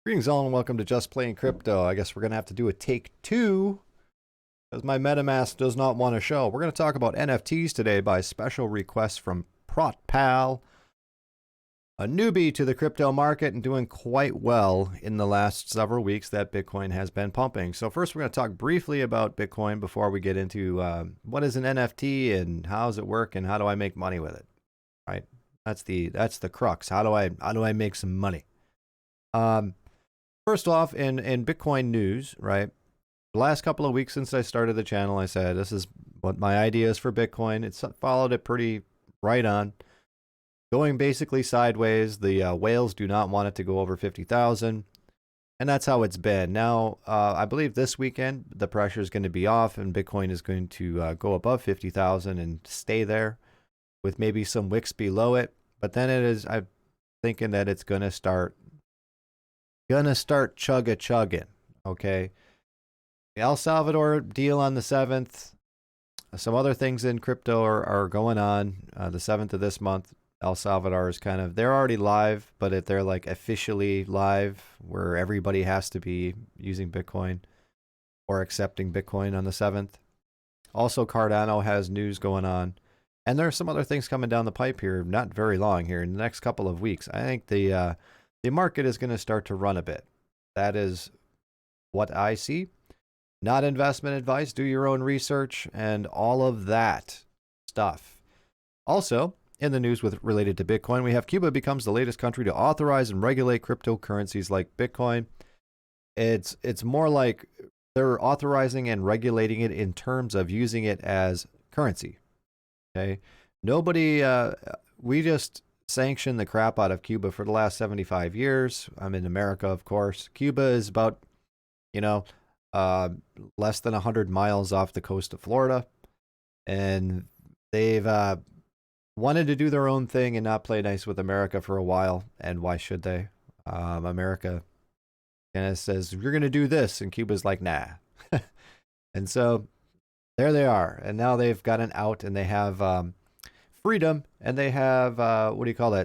Greetings all and welcome to Just Playing Crypto. I guess we're going to have to do a take two because my Metamask does not want to show. We're going to talk about NFTs today by special request from ProtPal, a newbie to the crypto market and doing quite well in the last several weeks that Bitcoin has been pumping. So first we're going to talk briefly about Bitcoin before we get into what is an NFT and how does it work and how do I make money with it, right? That's the crux. How do I make some money? First off, in Bitcoin news, right? The last couple of weeks since I started the channel, I said this is what my idea is for Bitcoin. It's followed it pretty right on, going basically sideways. The whales do not want it to go over 50,000, and that's how it's been. Now, I believe this weekend the pressure is going to be off, and Bitcoin is going to go above 50,000 and stay there, with maybe some wicks below it. But then I'm thinking that it's going to start chugging, okay? The El Salvador deal on the 7th. Some other things in crypto are going on. The 7th of this month, El Salvador is they're already live, but they're like officially live where everybody has to be using Bitcoin or accepting Bitcoin on the 7th. Also, Cardano has news going on. And there are some other things coming down the pipe here, not very long here, in the next couple of weeks. I think the market is going to start to run a bit. That is what I see. Not investment advice. Do your own research and all of that stuff. Also, in the news related to Bitcoin, we have Cuba becomes the latest country to authorize and regulate cryptocurrencies like Bitcoin. It's more like they're authorizing and regulating it in terms of using it as currency. Okay, we just sanctioned the crap out of Cuba for the last 75 years. I'm in America, of course. Cuba is about, less than 100 miles off the coast of Florida. And they've wanted to do their own thing and not play nice with America for a while. And why should they? America kind of says, you're going to do this. And Cuba's like, nah. And so there they are. And now they've got an out and they have freedom, and they have,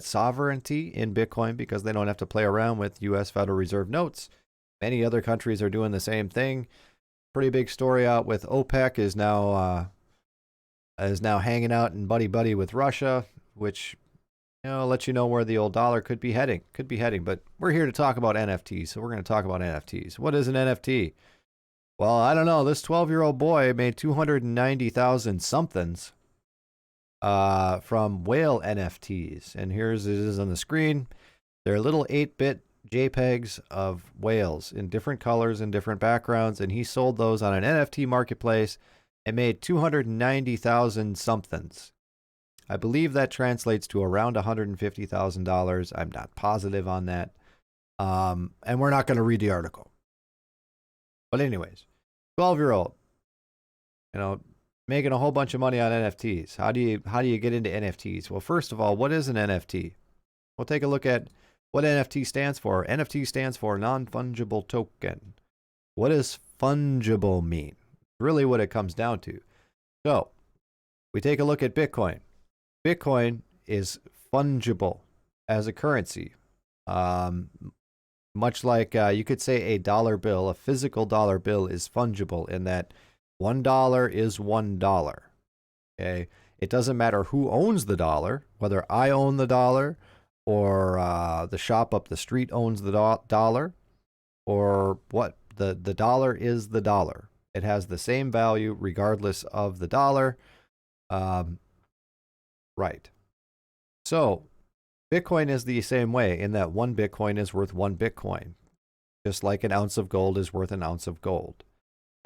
sovereignty in Bitcoin because they don't have to play around with U.S. Federal Reserve notes. Many other countries are doing the same thing. Pretty big story out with OPEC is now hanging out and buddy with Russia, which lets you know where the old dollar could be heading. But we're here to talk about NFTs, so we're going to talk about NFTs. What is an NFT? Well, I don't know. This 12-year-old boy made 290,000 somethings from whale NFTs. And it is on the screen. They're little 8-bit JPEGs of whales in different colors and different backgrounds. And he sold those on an NFT marketplace and made 290,000 somethings. I believe that translates to around $150,000. I'm not positive on that. And we're not going to read the article. But anyways, 12-year-old, making a whole bunch of money on NFTs. How do you get into NFTs? Well, first of all, what is an NFT? We'll take a look at what NFT stands for. NFT stands for non-fungible token. What does fungible mean? Really what it comes down to. So, we take a look at Bitcoin. Bitcoin is fungible as a currency. Much like you could say a dollar bill, a physical dollar bill is fungible in that $1 is $1. Okay, it doesn't matter who owns the dollar, whether I own the dollar or the shop up the street owns the dollar, or what. The dollar is the dollar. It has the same value regardless of the dollar. Right. So Bitcoin is the same way in that one Bitcoin is worth one Bitcoin, just like an ounce of gold is worth an ounce of gold.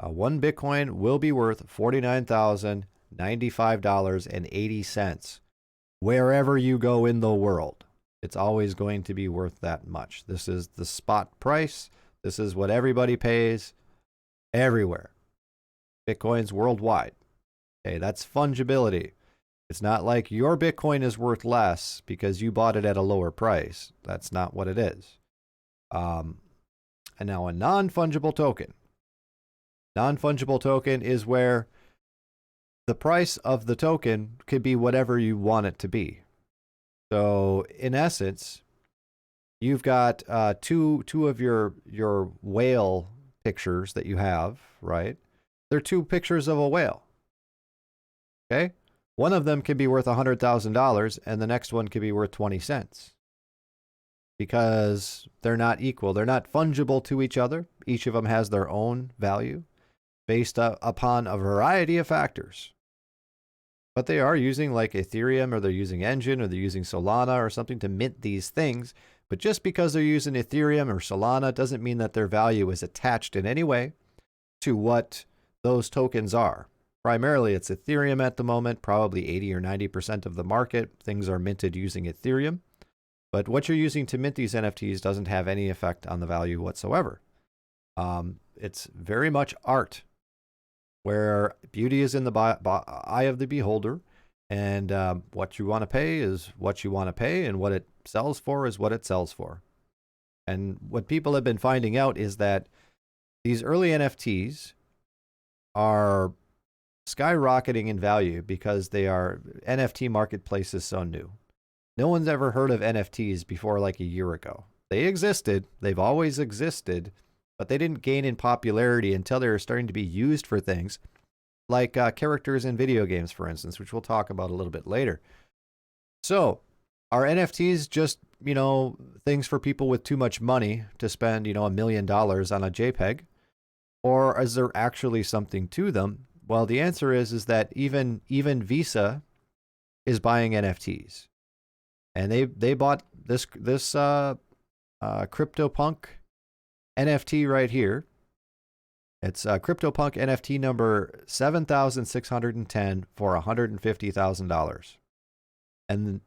One Bitcoin will be worth $49,095.80 wherever you go in the world. It's always going to be worth that much. This is the spot price. This is what everybody pays everywhere. Bitcoin's worldwide. Okay, that's fungibility. It's not like your Bitcoin is worth less because you bought it at a lower price. That's not what it is. And now a non-fungible token. Non-fungible token is where the price of the token could be whatever you want it to be. So in essence, You've got two of your whale pictures that you have, right? They're two pictures of a whale. Okay? One of them can be worth $100,000 and the next one could be worth 20 cents. Because they're not equal. They're not fungible to each other. Each of them has their own value based upon a variety of factors. But they are using like Ethereum, or they're using Engine, or they're using Solana or something to mint these things. But just because they're using Ethereum or Solana doesn't mean that their value is attached in any way to what those tokens are. Primarily, it's Ethereum at the moment, probably 80 or 90% of the market. Things are minted using Ethereum. But what you're using to mint these NFTs doesn't have any effect on the value whatsoever. It's very much art, where beauty is in the eye of the beholder, and what you want to pay is what you want to pay, and what it sells for is what it sells for. And what people have been finding out is that these early NFTs are skyrocketing in value because they are NFT Marketplaces so new. No one's ever heard of NFTs before like a year ago. They existed. They've always existed, but they didn't gain in popularity until they were starting to be used for things like characters in video games, for instance, which we'll talk about a little bit later. So are NFTs just, things for people with too much money to spend, $1 million on a JPEG? Or is there actually something to them? Well, the answer is that even Visa is buying NFTs. And they bought this CryptoPunk NFT right here. It's CryptoPunk NFT number 7,610 for $150,000. And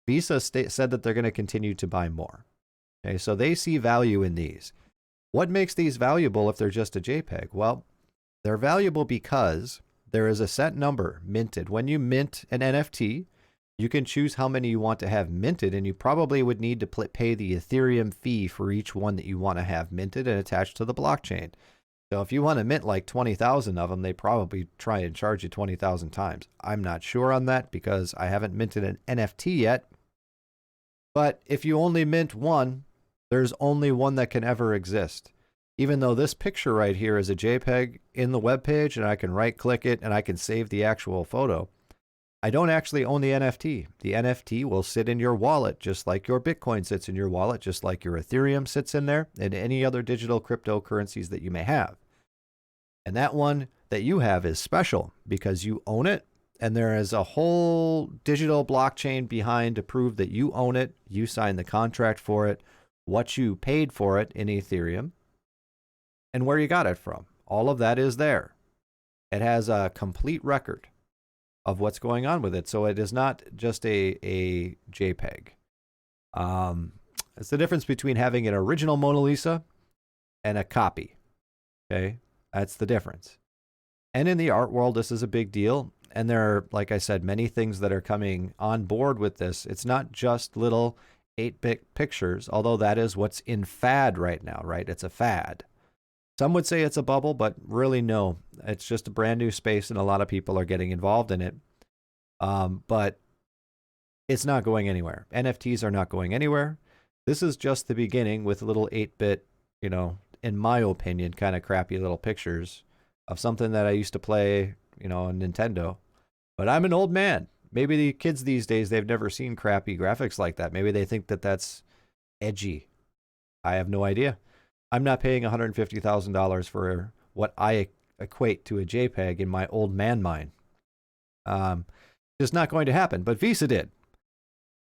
Visa said that they're going to continue to buy more. Okay, so they see value in these. What makes these valuable if they're just a JPEG? Well, they're valuable because there is a set number minted. When you mint an NFT, you can choose how many you want to have minted, and you probably would need to pay the Ethereum fee for each one that you want to have minted and attached to the blockchain. So if you want to mint like 20,000 of them, they probably try and charge you 20,000 times. I'm not sure on that because I haven't minted an NFT yet. But if you only mint one, there's only one that can ever exist. Even though this picture right here is a JPEG in the web page, and I can right click it and I can save the actual photo, I don't actually own the NFT. The NFT will sit in your wallet just like your Bitcoin sits in your wallet, just like your Ethereum sits in there, and any other digital cryptocurrencies that you may have. And that one that you have is special because you own it, and there is a whole digital blockchain behind to prove that you own it, you signed the contract for it, what you paid for it in Ethereum, and where you got it from. All of that is there. It has a complete record of what's going on with it. So it is not just a JPEG. It's the difference between having an original Mona Lisa and a copy. Okay, that's the difference. And in the art world, this is a big deal. And there are, like I said, many things that are coming on board with this. It's not just little 8-bit pictures, although that is what's in fad right now, right? It's a fad. Some would say it's a bubble, but really no. It's just a brand new space, and a lot of people are getting involved in it. But it's not going anywhere. NFTs are not going anywhere. This is just the beginning with little 8-bit, in my opinion, kind of crappy little pictures of something that I used to play, on Nintendo. But I'm an old man. Maybe the kids these days, they've never seen crappy graphics like that. Maybe they think that that's edgy. I have no idea. I'm not paying $150,000 for what I equate to a JPEG in my old man mind. It's not going to happen, but Visa did.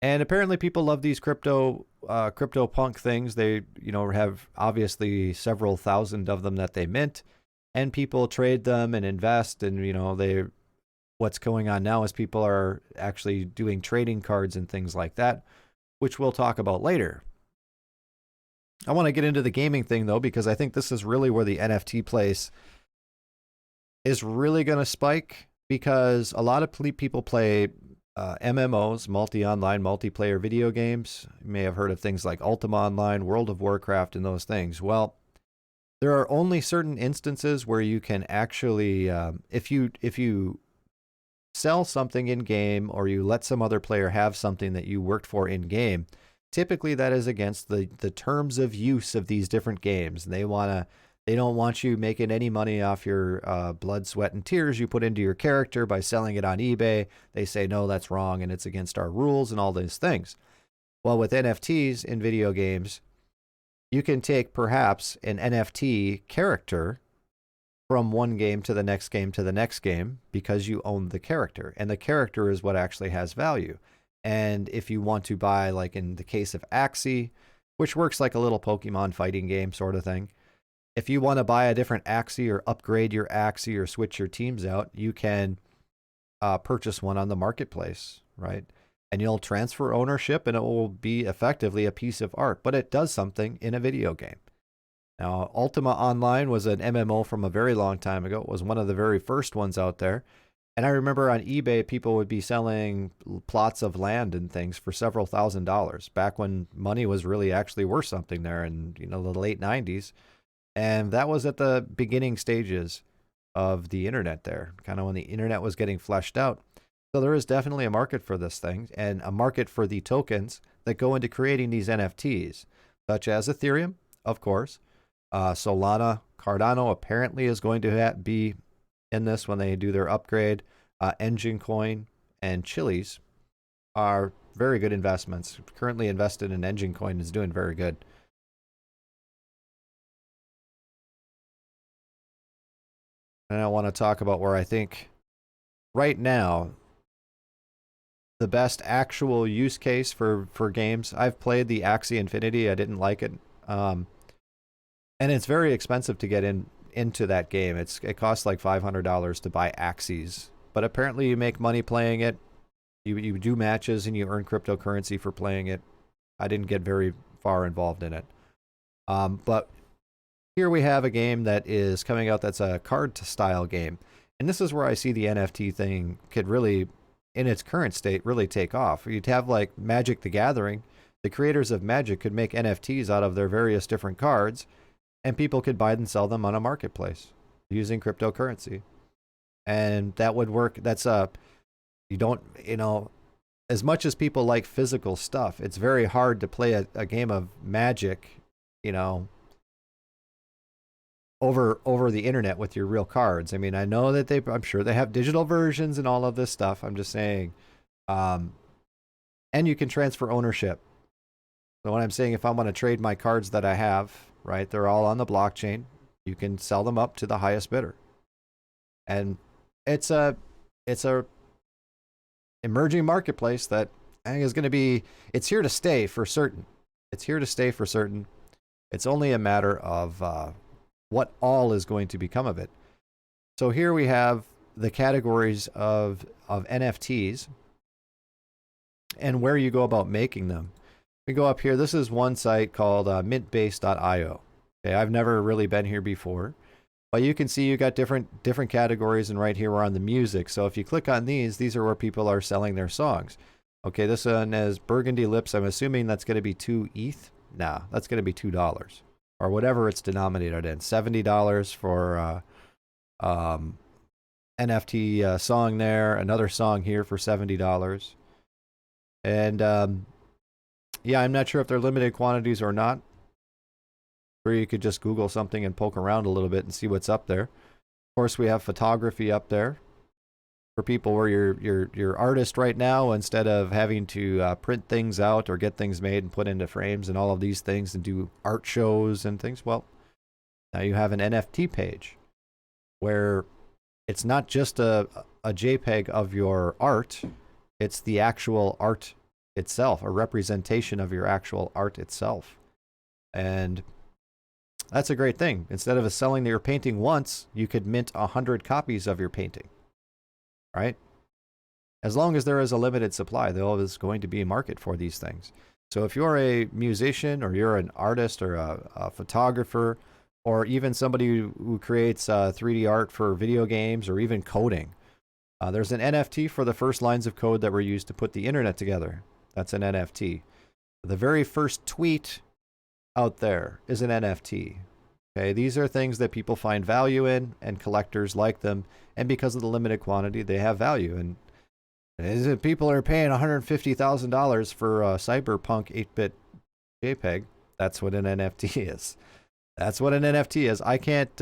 And apparently people love these CryptoPunk things. They, have obviously several thousand of them that they mint, and people trade them and invest. And, what's going on now is people are actually doing trading cards and things like that, which we'll talk about later. I want to get into the gaming thing, though, because I think this is really where the NFT place is really going to spike, because a lot of people play MMOs, multi-online, multiplayer video games. You may have heard of things like Ultima Online, World of Warcraft, and those things. Well, there are only certain instances where you can actually, if you sell something in game, or you let some other player have something that you worked for in game, typically that is against the terms of use of these different games. And they don't want you making any money off your blood, sweat, and tears you put into your character by selling it on eBay. They say, no, that's wrong, and it's against our rules and all these things. Well, with NFTs in video games, you can take perhaps an NFT character from one game to the next game to the next game because you own the character, and the character is what actually has value. And if you want to buy, like in the case of Axie, which works like a little Pokemon fighting game sort of thing, if you want to buy a different Axie or upgrade your Axie or switch your teams out, you can purchase one on the marketplace, right? And you'll transfer ownership, and it will be effectively a piece of art, but it does something in a video game. Now, Ultima Online was an MMO from a very long time ago. It was one of the very first ones out there. And I remember on eBay, people would be selling plots of land and things for several $1,000s back when money was really actually worth something there in, the late 90s. And that was at the beginning stages of the internet there, kind of when the internet was getting fleshed out. So there is definitely a market for this thing, and a market for the tokens that go into creating these NFTs, such as Ethereum, of course. Solana, Cardano apparently is going to be in this when they do their upgrade. Engine Coin and Chiliz are very good investments. Currently invested in Engine Coin is doing very good. And I want to talk about where I think right now the best actual use case for games. I've played the Axie Infinity. I didn't like it. And it's very expensive to get into that game. It costs like $500 to buy Axies. But apparently you make money playing it. You do matches and you earn cryptocurrency for playing it. I didn't get very far involved in it. But here we have a game that is coming out that's a card style game. And this is where I see the NFT thing could really, in its current state, really take off. You'd have like Magic the Gathering. The creators of Magic could make NFTs out of their various different cards, and people could buy and sell them on a marketplace using cryptocurrency. And that would work. You don't, as much as people like physical stuff, it's very hard to play a game of Magic, over the internet with your real cards. I mean, I know that I'm sure they have digital versions and all of this stuff. I'm just saying, and you can transfer ownership. So what I'm saying, if I want to trade my cards that I have, right, they're all on the blockchain. You can sell them up to the highest bidder. And it's a emerging marketplace that I think is going to be, it's here to stay for certain. It's here to stay for certain. It's only a matter of what all is going to become of it. So here we have the categories of NFTs and where you go about making them. We go up here. This is one site called mintbase.io. Okay, I've never really been here before, but you can see you got different categories, and right here we're on the music. So if you click on these are where people are selling their songs. Okay, this one is Burgundy Lips. I'm assuming that's going to be 2 ETH. Nah, that's going to be $2 or whatever it's denominated in. $70 for NFT song there. Another song here for $70. And yeah, I'm not sure if they're limited quantities or not. Or you could just Google something and poke around a little bit and see what's up there. Of course, we have photography up there for people where you're artist right now, instead of having to print things out or get things made and put into frames and all of these things and do art shows and things. Well, now you have an NFT page where it's not just a JPEG of your art. It's the actual art itself, a representation of your actual art itself. And that's a great thing. Instead of selling your painting once, you could mint 100 copies of your painting, right? As long as there is a limited supply, there is going to be a market for these things. So if you're a musician, or you're an artist, or a photographer, or even somebody who creates 3D art for video games, or even coding, there's an NFT for the first lines of code that were used to put the internet together. That's an NFT. The very first tweet out there is an NFT. Okay, these are things that people find value in, and collectors like them, and because of the limited quantity, they have value. And Is it people are paying $150,000 for a cyberpunk 8-bit JPEG? That's what an NFT is. That's what an NFT is. I can't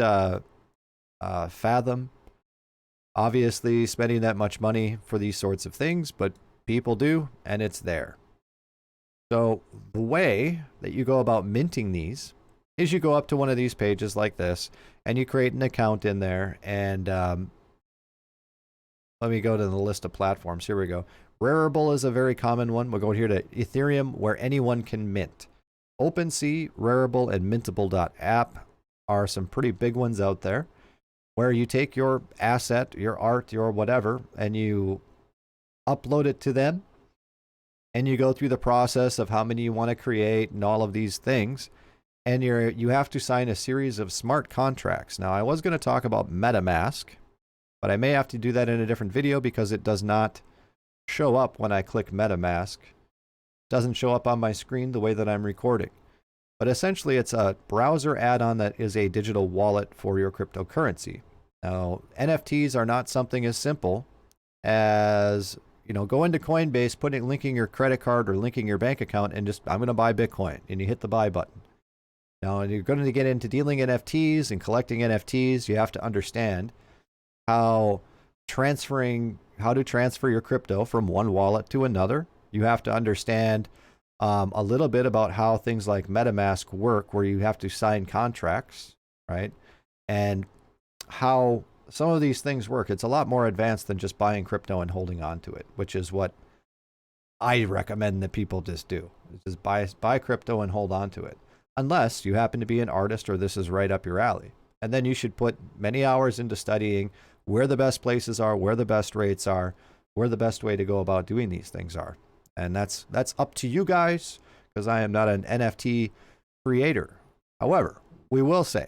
fathom, obviously, spending that much money for these sorts of things, but people do, and it's there. So the way that you go about minting these is you go up to one of these pages like this, and you create an account in there, and let me go to the list of platforms. Here we go. Rarible is a very common one. We'll go here to Ethereum, where anyone can mint. OpenSea, Rarible, and Mintable.app are some pretty big ones out there, where you take your asset, your art, your whatever, and you upload it to them, and you go through the process of how many you want to create and all of these things, and you have to sign a series of smart contracts. Now, I was going to talk about Metamask, but I may have to do that in a different video because it does not show up when I click Metamask. It doesn't show up on my screen the way that I'm recording. But essentially, it's a browser add-on that is a digital wallet for your cryptocurrency. Now, NFTs are not something as simple as, go into Coinbase, linking your credit card or linking your bank account, and just, I'm going to buy Bitcoin, and you hit the buy button. Now, you're going to get into dealing NFTs and collecting NFTs. You have to understand how to transfer your crypto from one wallet to another. You have to understand a little bit about how things like MetaMask work, where you have to sign contracts, right? And how some of these things work. It's a lot more advanced than just buying crypto and holding on to it, which is what I recommend that people just do. Just buy crypto and hold on to it, unless you happen to be an artist or this is right up your alley. And then you should put many hours into studying where the best places are, where the best rates are, where the best way to go about doing these things are. And that's up to you guys, because I am not an NFT creator. However, we will say,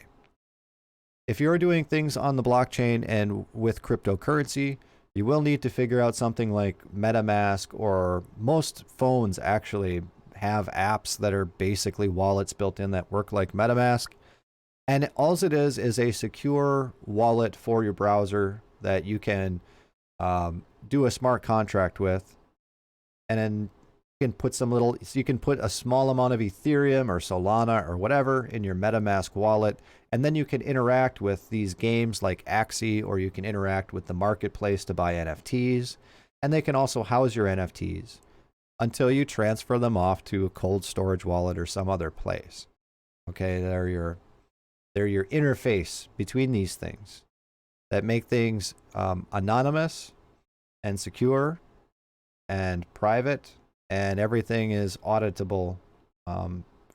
if you're doing things on the blockchain and with cryptocurrency, you will need to figure out something like MetaMask, or most phones actually have apps that are basically wallets built in that work like MetaMask. And all it is a secure wallet for your browser that you can do a smart contract with. And then you can put a small amount of Ethereum or Solana or whatever in your MetaMask wallet. And then you can interact with these games like Axie, or you can interact with the marketplace to buy NFTs. And they can also house your NFTs until you transfer them off to a cold storage wallet or some other place. Okay, they're your interface between these things that make things anonymous and secure and private, and everything is auditable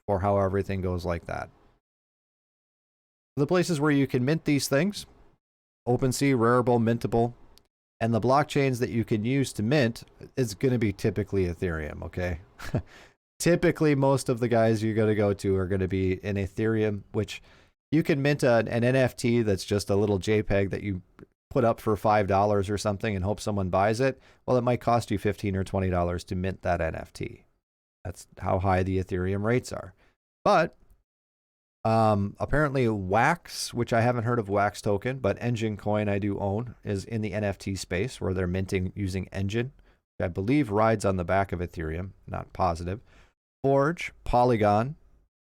for how everything goes like that. The places where you can mint these things: OpenSea, Rarible, Mintable, and the blockchains that you can use to mint is going to be typically Ethereum, okay? Typically, most of the guys you're going to go to are going to be in Ethereum, which you can mint an NFT that's just a little JPEG that you put up for $5 or something and hope someone buys it. Well, it might cost you $15 or $20 to mint that NFT. That's how high the Ethereum rates are. But apparently Wax, which I haven't heard of Wax token, but Engine Coin I do own, is in the NFT space where they're minting using Engine, which I believe rides on the back of Ethereum, not positive. Forge, Polygon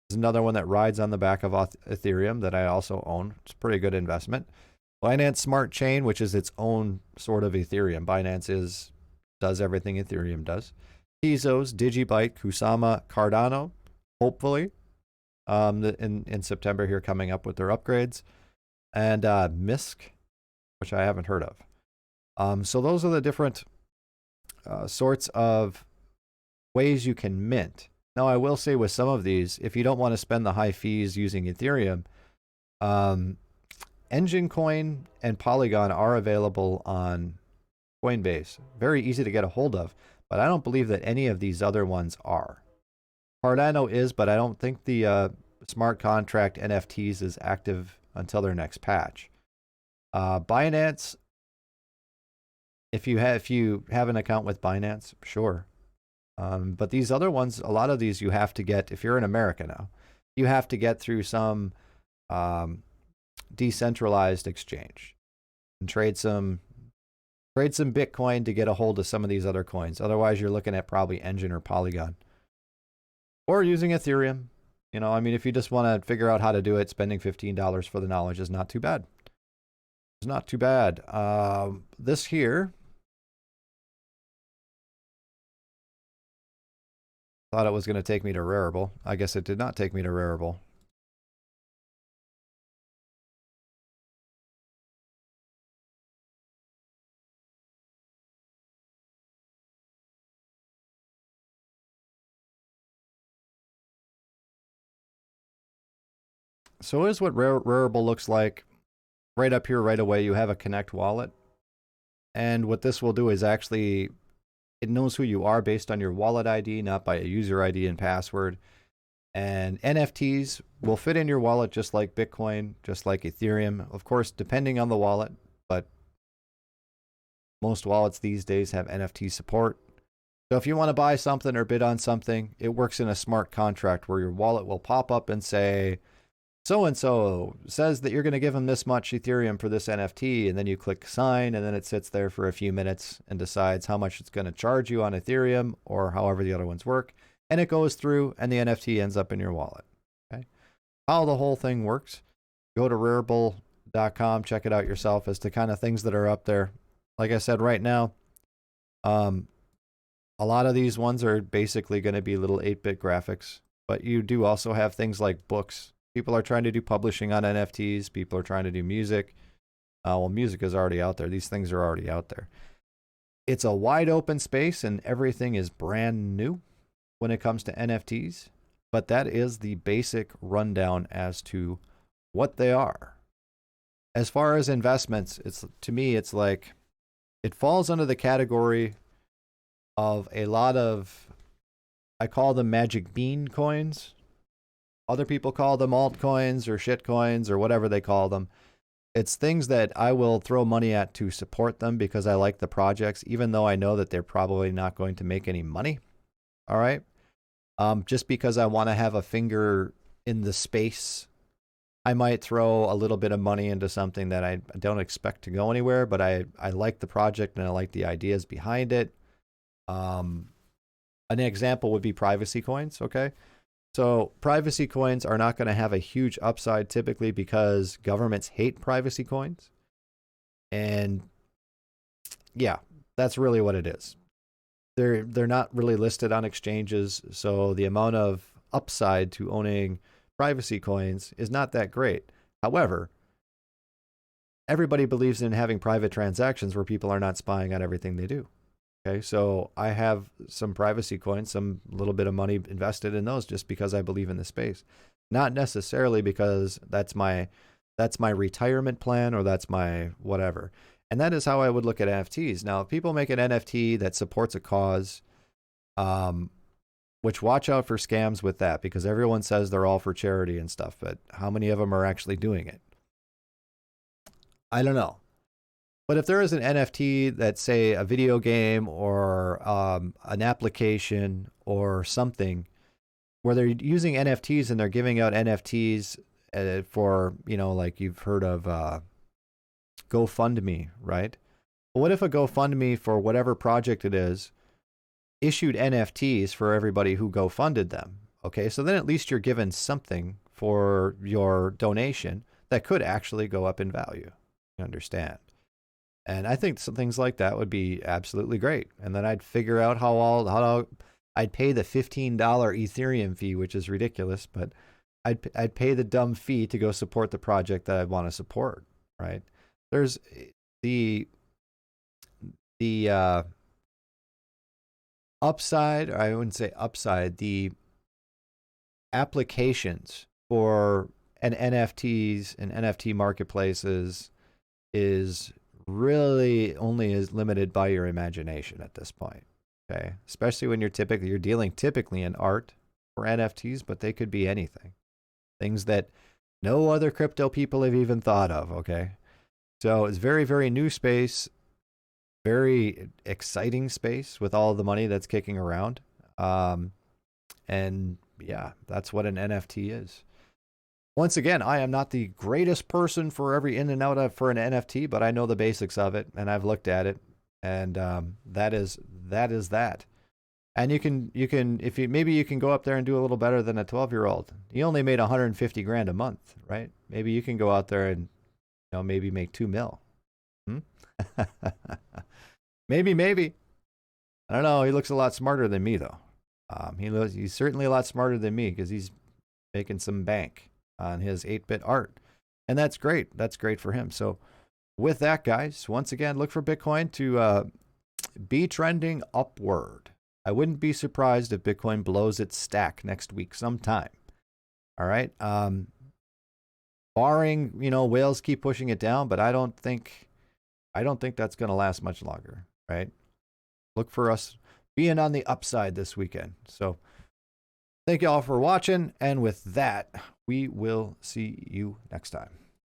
is another one that rides on the back of Ethereum that I also own. It's a pretty good investment. Binance Smart Chain, which is its own sort of Ethereum. Binance does everything Ethereum does. Tezos, Digibyte, Kusama, Cardano, hopefully, in September here, coming up with their upgrades. And Misk, which I haven't heard of. So those are the different sorts of ways you can mint. Now, I will say with some of these, if you don't want to spend the high fees using Ethereum, Engine Coin and Polygon are available on Coinbase. Very easy to get a hold of, but I don't believe that any of these other ones are. Cardano is, but I don't think the smart contract NFTs is active until their next patch. Binance, if you have an account with Binance, sure. But these other ones, a lot of these you have to get, if you're in America now, you have to get through some decentralized exchange and trade some Trade some Bitcoin to get a hold of some of these other coins. Otherwise, you're looking at probably Engine or Polygon. Or using Ethereum. You know, I mean, if you just want to figure out how to do it, spending $15 for the knowledge is not too bad. It's not too bad. This here, thought it was going to take me to Rarible. I guess it did not take me to Rarible. So here's what Rarible looks like. Right up here right away, you have a Connect wallet. And what this will do is actually, it knows who you are based on your wallet ID, not by a user ID and password. And NFTs will fit in your wallet just like Bitcoin, just like Ethereum. Of course, depending on the wallet, but most wallets these days have NFT support. So if you want to buy something or bid on something, it works in a smart contract where your wallet will pop up and say, so-and-so says that you're going to give them this much Ethereum for this NFT, and then you click sign, and then it sits there for a few minutes and decides how much it's going to charge you on Ethereum or however the other ones work, and it goes through, and the NFT ends up in your wallet. Okay, how the whole thing works, go to rarible.com, check it out yourself as to kind of things that are up there. Like I said, right now, a lot of these ones are basically going to be little 8-bit graphics, but you do also have things like books. People are trying to do publishing on NFTs. People are trying to do music. Well, music is already out there. These things are already out there. It's a wide open space and everything is brand new when it comes to NFTs. But that is the basic rundown as to what they are. As far as investments, to me, it's like it falls under the category of a lot of, I call them magic bean coins. Other people call them altcoins or shit coins or whatever they call them. It's things that I will throw money at to support them because I like the projects, even though I know that they're probably not going to make any money. All right. Just because I want to have a finger in the space, I might throw a little bit of money into something that I don't expect to go anywhere, but I like the project and I like the ideas behind it. An example would be privacy coins. Okay. So privacy coins are not going to have a huge upside typically because governments hate privacy coins. And yeah, that's really what it is. They're not really listed on exchanges, so the amount of upside to owning privacy coins is not that great. However, everybody believes in having private transactions where people are not spying on everything they do. Okay, so I have some privacy coins, some little bit of money invested in those just because I believe in the space. Not necessarily because that's my retirement plan or that's my whatever. And that is how I would look at NFTs. Now, if people make an NFT that supports a cause, which watch out for scams with that because everyone says they're all for charity and stuff, but how many of them are actually doing it? I don't know. But if there is an NFT that's, say, a video game or an application or something where they're using NFTs and they're giving out NFTs for, you know, like you've heard of GoFundMe, right? But what if a GoFundMe for whatever project it is issued NFTs for everybody who GoFunded them? Okay, so then at least you're given something for your donation that could actually go up in value. You understand? And I think some things like that would be absolutely great. And then I'd figure out how I'd pay the $15 Ethereum fee, which is ridiculous, but I'd pay the dumb fee to go support the project that I want to support, right? There's the upside, or I wouldn't say upside, the applications for an NFTs and NFT marketplaces is really only is limited by your imagination at this point. Okay, especially when you're dealing typically in art or NFTs, but they could be anything, things that no other crypto people have even thought of. Okay, so it's very, very new space, very exciting space with all the money that's kicking around, and yeah, that's what an NFT is. Once again, I am not the greatest person for every in and out of for an NFT, but I know the basics of it, and I've looked at it. And that is that. And maybe you can go up there and do a little better than a 12-year-old. He only made 150 grand a month, right? Maybe you can go out there and maybe make 2 mil. Maybe. I don't know. He looks a lot smarter than me, though. He's certainly a lot smarter than me because he's making some bank on his 8-bit art. And that's great. That's great for him. So with that, guys, once again, look for Bitcoin to be trending upward. I wouldn't be surprised if Bitcoin blows its stack next week sometime. All right. Barring, whales keep pushing it down, but I don't think that's going to last much longer, right? Look for us being on the upside this weekend. So thank you all for watching. And with that, we will see you next time.